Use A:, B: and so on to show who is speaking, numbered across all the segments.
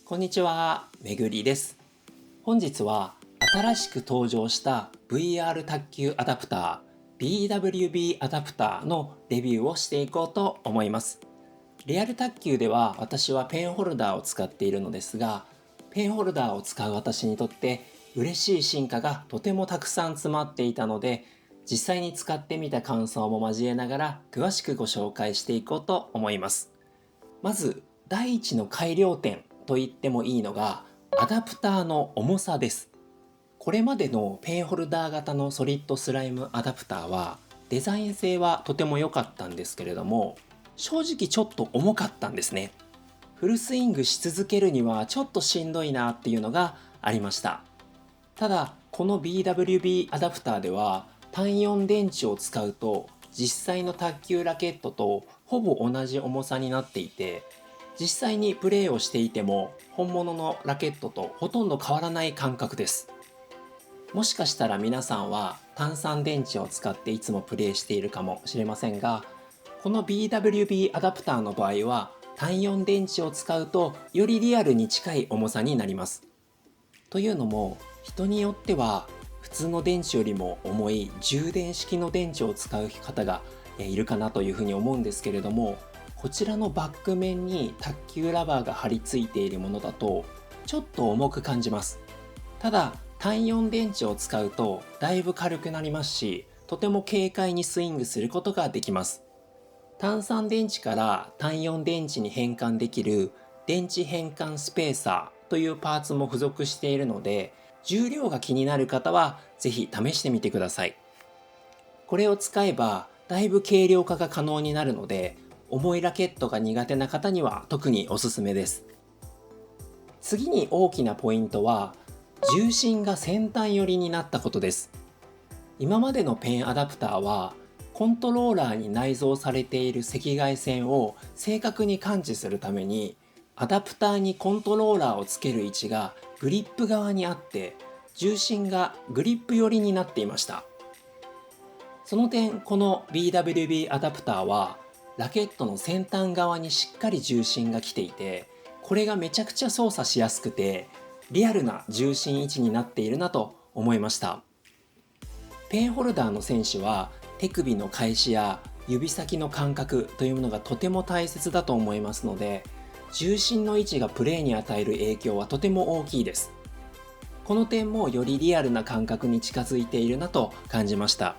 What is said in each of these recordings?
A: こんにちは、めぐりです。本日は新しく登場した VR 卓球アダプター BWB アダプターのレビューをしていこうと思います。リアル卓球では私はペンホルダーを使っているのですが、ペンホルダーを使う私にとって嬉しい進化がとてもたくさん詰まっていたので、実際に使ってみた感想も交えながら詳しくご紹介していこうと思います。まず第一の改良点と言ってもいいのがアダプターの重さです。これまでのペンホルダー型のソリッドスライムアダプターはデザイン性はとても良かったんですけれども、正直ちょっと重かったんですね。フルスイングし続けるにはちょっとしんどいなっていうのがありました。ただこの BWB アダプターでは単4電池を使うと実際の卓球ラケットとほぼ同じ重さになっていて、実際にプレーをしていても本物のラケットとほとんど変わらない感覚です。もしかしたら皆さんは単3電池を使っていつもプレイしているかもしれませんが、この BWB アダプターの場合は単4電池を使うとよりリアルに近い重さになります。というのも人によっては普通の電池よりも重い充電式の電池を使う方がいるかなというふうに思うんですけれども、こちらのバック面に卓球ラバーが貼り付いているものだとちょっと重く感じます。ただ単4電池を使うとだいぶ軽くなりますし、とても軽快にスイングすることができます。単3電池から単4電池に変換できる電池変換スペーサーというパーツも付属しているので、重量が気になる方はぜひ試してみてください。これを使えばだいぶ軽量化が可能になるので、重いラケットが苦手な方には特におすすめです。次に大きなポイントは重心が先端寄りになったことです。今までのペンアダプターはコントローラーに内蔵されている赤外線を正確に感知するためにアダプターにコントローラーをつける位置がグリップ側にあって、重心がグリップ寄りになっていました。その点この BWB アダプターはラケットの先端側にしっかり重心が来ていて、これがめちゃくちゃ操作しやすくてリアルな重心位置になっているなと思いました。ペンホルダーの選手は手首の返しや指先の感覚というものがとても大切だと思いますので、重心の位置がプレーに与える影響はとても大きいです。この点もよりリアルな感覚に近づいているなと感じました。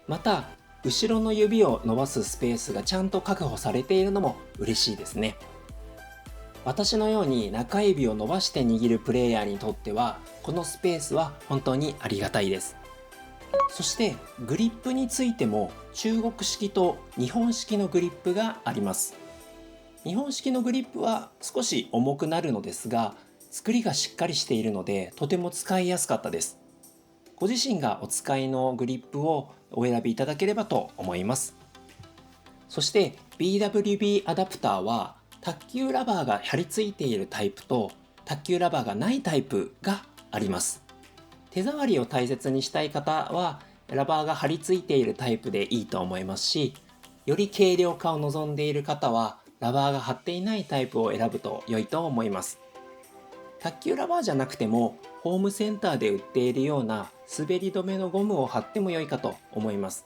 A: また後ろの指を伸ばすスペースがちゃんと確保されているのも嬉しいですね。私のように中指を伸ばして握るプレイヤーにとってはこのスペースは本当にありがたいです。そしてグリップについても中国式と日本式のグリップがあります。日本式のグリップは少し重くなるのですが、作りがしっかりしているのでとても使いやすかったです。ご自身がお使いのグリップをお選びいただければと思います。そして BWB アダプターは卓球ラバーが貼り付いているタイプと卓球ラバーがないタイプがあります。手触りを大切にしたい方はラバーが貼り付いているタイプでいいと思いますし、より軽量化を望んでいる方はラバーが貼っていないタイプを選ぶと良いと思います。卓球ラバーじゃなくてもホームセンターで売っているような滑り止めのゴムを貼っても良いかと思います。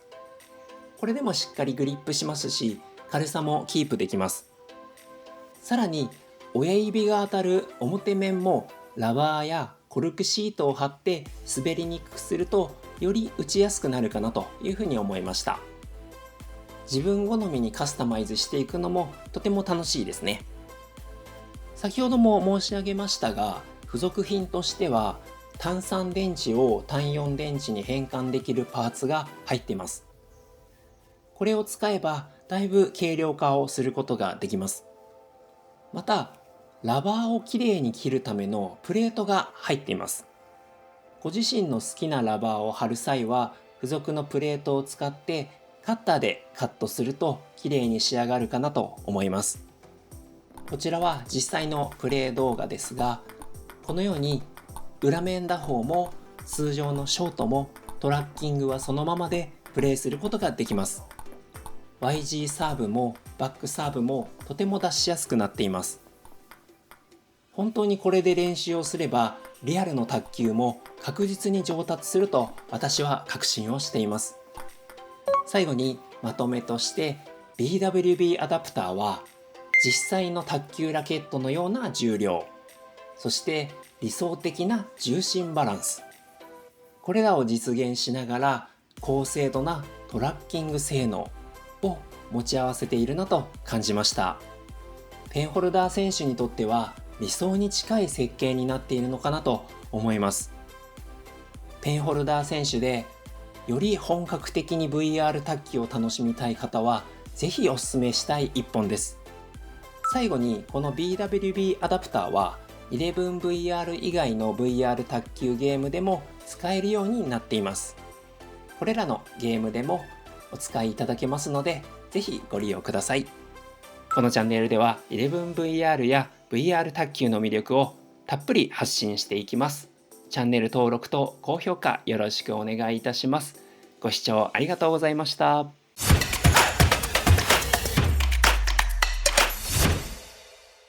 A: これでもしっかりグリップしますし、軽さもキープできます。さらに親指が当たる表面もラバーやコルクシートを貼って滑りにくくするとより打ちやすくなるかなというふうに思いました。自分好みにカスタマイズしていくのもとても楽しいですね。先ほども申し上げましたが、付属品としては単3電池を単4電池に変換できるパーツが入っています。これを使えばだいぶ軽量化をすることができます。またラバーをきれいに切るためのプレートが入っています。ご自身の好きなラバーを貼る際は付属のプレートを使ってカッターでカットするときれいに仕上がるかなと思います。こちらは実際のプレイ動画ですが、このように裏面打法も通常のショートもトラッキングはそのままでプレイすることができます。YG サーブもバックサーブもとても出しやすくなっています。本当にこれで練習をすればリアルの卓球も確実に上達すると私は確信をしています。最後にまとめとして BWB アダプターは実際の卓球ラケットのような重量、そして理想的な重心バランス、これらを実現しながら高精度なトラッキング性能を持ち合わせているなと感じました。ペンホルダー選手にとっては理想に近い設計になっているのかなと思います。ペンホルダー選手でより本格的に VR 卓球を楽しみたい方はぜひおすすめしたい一本です。最後にこの BWB アダプターは 11VR 以外の VR 卓球ゲームでも使えるようになっています。これらのゲームでもお使いいただけますのでぜひご利用ください。このチャンネルでは 11VR や VR 卓球の魅力をたっぷり発信していきます。チャンネル登録と高評価よろしくお願いいたします。ご視聴ありがとうございました。